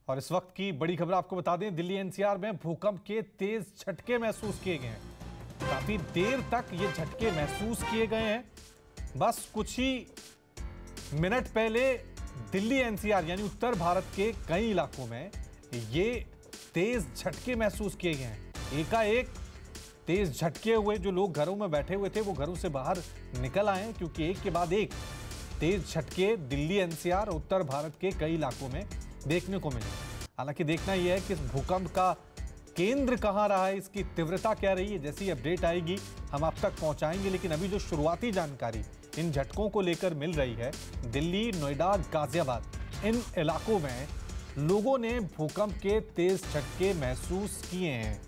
और इस वक्त की बड़ी खबर आपको बता दें, दिल्ली एनसीआर में भूकंप के तेज झटके महसूस किए गए हैं। काफी देर तक ये झटके महसूस किए गए हैं। बस कुछ ही मिनट पहले दिल्ली एनसीआर यानी उत्तर भारत के कई इलाकों में ये तेज झटके महसूस किए गए हैं। एकाएक तेज झटके हुए, जो लोग घरों में बैठे हुए थे वो घरों से बाहर निकल आए हैं, क्योंकि एक के बाद एक तेज झटके दिल्ली एनसीआर उत्तर भारत के कई इलाकों में देखने को मिले। हालांकि देखना यह है कि इस भूकंप का केंद्र कहां रहा है, इसकी तीव्रता क्या रही है। जैसी अपडेट आएगी हम आप तक पहुंचाएंगे, लेकिन अभी जो शुरुआती जानकारी इन झटकों को लेकर मिल रही है, दिल्ली, नोएडा, गाजियाबाद, इन इलाकों में लोगों ने भूकंप के तेज झटके महसूस किए हैं।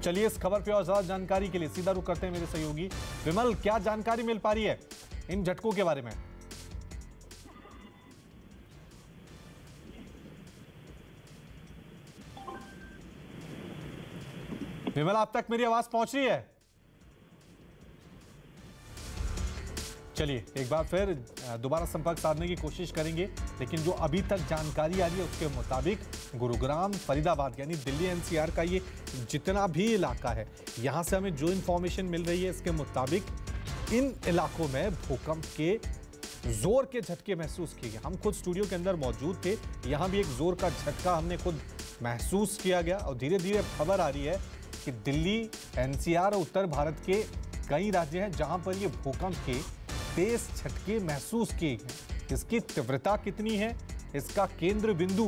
चलिए इस खबर पे और ज्यादा जानकारी के लिए सीधा रुख करते हैं मेरे सहयोगी विमल। क्या जानकारी मिल पा रही है इन झटकों के बारे में? विमल, आप तक मेरी आवाज पहुंच रही है? चलिए एक बार फिर दोबारा संपर्क साधने की कोशिश करेंगे, लेकिन जो अभी तक जानकारी आ रही है उसके मुताबिक गुरुग्राम, फरीदाबाद यानी दिल्ली एनसीआर का ये जितना भी इलाका है, यहां से हमें जो इंफॉर्मेशन मिल रही है इसके मुताबिक इन इलाकों में भूकंप के जोर के झटके महसूस किए गए। हम खुद स्टूडियो के अंदर मौजूद थे, यहां भी एक जोर का झटका हमने खुद महसूस किया गया। और धीरे धीरे खबर आ रही है कि दिल्ली एनसीआर और उत्तर भारत के कई राज्य हैं जहां पर ये भूकंप के तेज झटके महसूस किए गए। इसकी तीव्रता कितनी है, इसका केंद्र बिंदु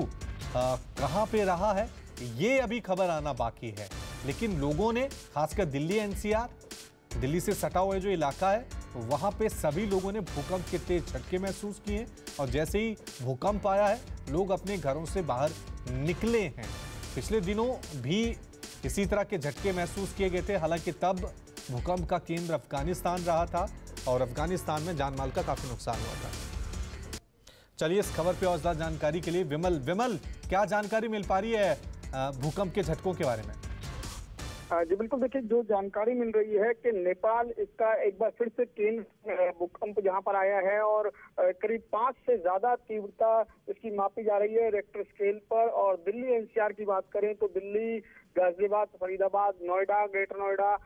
कहां पे रहा है, ये अभी खबर आना बाकी है। लेकिन लोगों ने, खासकर दिल्ली एनसीआर, दिल्ली से सटा हुआ जो इलाका है, वहां पे सभी लोगों ने भूकंप के तेज झटके महसूस किए। और जैसे ही भूकंप आया है, लोग अपने घरों से बाहर निकले हैं। पिछले दिनों भी इसी तरह के झटके महसूस किए गए थे, हालांकि तब भूकंप का केंद्र अफगानिस्तान रहा था और अफगानिस्तान में जानमाल का काफी नुकसान हुआ था। चलिए इस खबर पे और ज्यादा जानकारी के लिए विमल, क्या जानकारी मिल पा रही है भूकंप के झटकों के बारे में? जी बिल्कुल, देखिए जो जानकारी मिल रही है कि नेपाल इसका एक बार फिर से केंद्र भूकंप जहां पर आया है और करीब 5 से ज्यादा तीव्रता इसकी मापी जा रही है रेक्टर स्केल पर। और दिल्ली एनसीआर की बात करें तो दिल्ली, गाजियाबाद, फरीदाबाद, नोएडा, ग्रेटर नोएडा,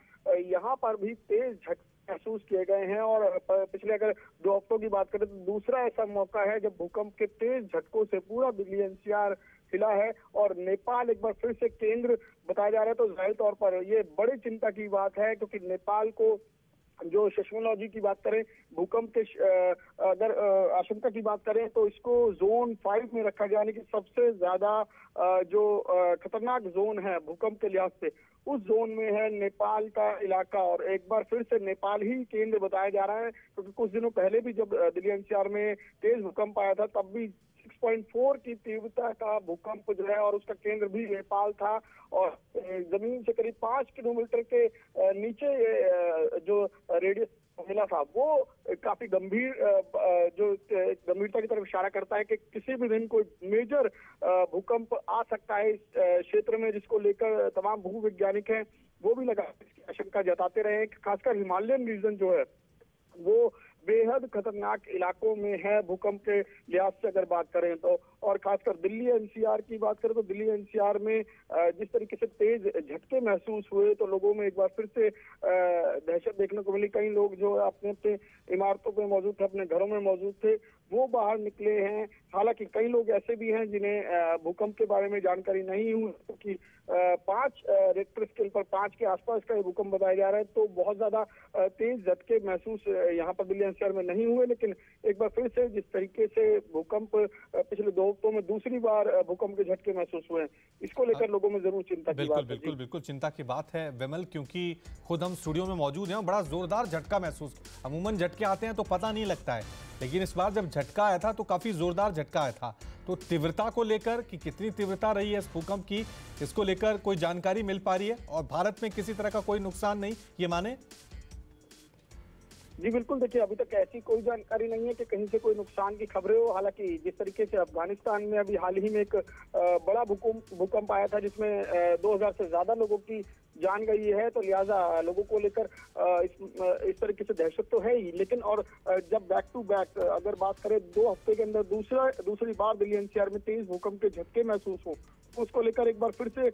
यहाँ पर भी तेज झटके महसूस किए गए हैं। और पिछले अगर 2 हफ्तों की बात करें तो दूसरा ऐसा मौका है जब भूकंप के तेज झटकों से पूरा दिल्ली एनसीआर हिला है और नेपाल एक बार फिर से केंद्र बताया जा रहा है। तो जाहिर तौर पर ये बड़ी चिंता की बात है, क्योंकि नेपाल को जो सेस्मोलॉजी की बात करें, भूकंप के अगर आशंका की बात करें तो इसको जोन 5 में रखा गया, यानी कि सबसे ज्यादा जो खतरनाक जोन है भूकंप के लिहाज से, उस जोन में है नेपाल का इलाका। और एक बार फिर से नेपाल ही केंद्र बताया जा रहा है, क्योंकि कुछ दिनों पहले भी जब दिल्ली एनसीआर में तेज भूकंप आया था तब भी 6.4 की तीव्रता का भूकंप जो है और उसका केंद्र भी नेपाल था। और जमीन से करीब 5 किलोमीटर के नीचे जो रेडियस मिला था वो काफी गंभीर, जो गंभीरता की तरफ इशारा करता है कि किसी भी दिन कोई मेजर भूकंप आ सकता है इस क्षेत्र में, जिसको लेकर तमाम भूवैज्ञानिक हैं वो भी लगातार इसकी आशंका जताते रहे हैं कि खासकर हिमालयन रीजन जो है वो बेहद खतरनाक इलाकों में है भूकंप के लिहाज से अगर बात करें तो। और खासकर दिल्ली एनसीआर की बात करें तो दिल्ली एनसीआर में जिस तरीके से तेज झटके महसूस हुए तो लोगों में एक बार फिर से दहशत देखने को मिली। कई लोग जो अपने अपने इमारतों में मौजूद थे, अपने घरों में मौजूद थे, वो बाहर निकले हैं। हालांकि कई लोग ऐसे भी हैं जिन्हें भूकंप के बारे में जानकारी नहीं हुई, क्योंकि 5 रेक्टर स्केल पर 5 के आसपास का भूकंप बताया जा रहा है। तो बहुत ज्यादा तेज झटके महसूस यहाँ पर दिल्ली एनसीआर में नहीं हुए। लेकिन एक बार फिर से जिस तरीके से भूकंप पिछले 2 हफ्तों में दूसरी बार भूकंप के झटके महसूस हुए हैं, इसको लेकर लोगों में जरूर चिंता की बात है। बिल्कुल चिंता की बात है विमल, क्योंकि खुद हम स्टूडियो में मौजूद हैं, बड़ा जोरदार झटका महसूस। अमूमन झटके आते हैं तो पता नहीं लगता है, लेकिन इस बार जब झटका आया था तो काफी जोरदार झटका आया था। तो तीव्रता को लेकर कि कितनी तीव्रता रही है इस भूकंप की, इसको लेकर कोई जानकारी मिल पा रही है? और भारत में किसी तरह का कोई नुकसान नहीं ये माने? जी बिल्कुल, देखिए अभी तक ऐसी कोई जानकारी नहीं है कि कहीं से कोई नुकसान की खबरें हो। हालांकि जिस तरीके से अफगानिस्तान में अभी हाल ही में एक बड़ा भूकंप आया था जिसमें 2000 से ज्यादा लोगों की जान गई है, तो लिहाजा लोगों को लेकर इस तरीके से दहशत तो है ही। लेकिन और जब बैक टू बैक अगर बात करें 2 हफ्ते के अंदर दूसरी बार दिल्ली एनसीआर में 23 भूकंप के झटके महसूस हो, उसको लेकर एक बार फिर से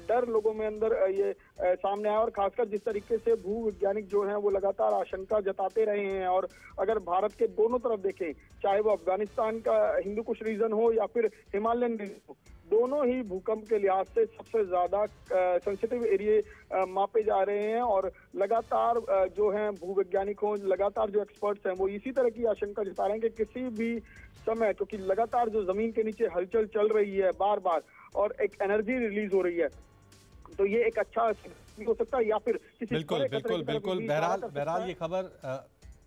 डर लोगों में अंदर ये सामने आया। और खासकर जिस तरीके से भूवैज्ञानिक जो हैं वो लगातार आशंका जताते रहे हैं, और अगर भारत के दोनों तरफ देखें, चाहे वो अफगानिस्तान का हिंदू कुश रीजन हो या फिर हिमालयन रीजन हो, दोनों ही भूकंप के लिहाज से सबसे ज्यादा सेंसिटिव एरिया मापे जा रहे हैं। और लगातार जो हैं भूवैज्ञानिक हों, लगातार जो एक्सपर्ट्स हैं वो इसी तरह की आशंका जता रहे हैं कि किसी भी समय, क्योंकि लगातार जो जमीन के नीचे हलचल चल रही है बार बार और एक एनर्जी रिलीज हो रही है, तो ये एक अच्छा हो सकता है या फिर किसी बिल्कुल बिल्कुल बिल्कुल। बहरहाल ये खबर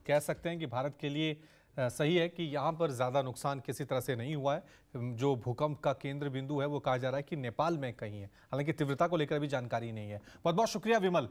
कह सकते हैं कि भारत के लिए सही है कि यहाँ पर ज़्यादा नुकसान किसी तरह से नहीं हुआ है। जो भूकंप का केंद्र बिंदु है वो कहा जा रहा है कि नेपाल में कहीं है, हालांकि तीव्रता को लेकर भी जानकारी नहीं है। बहुत बहुत शुक्रिया विमल।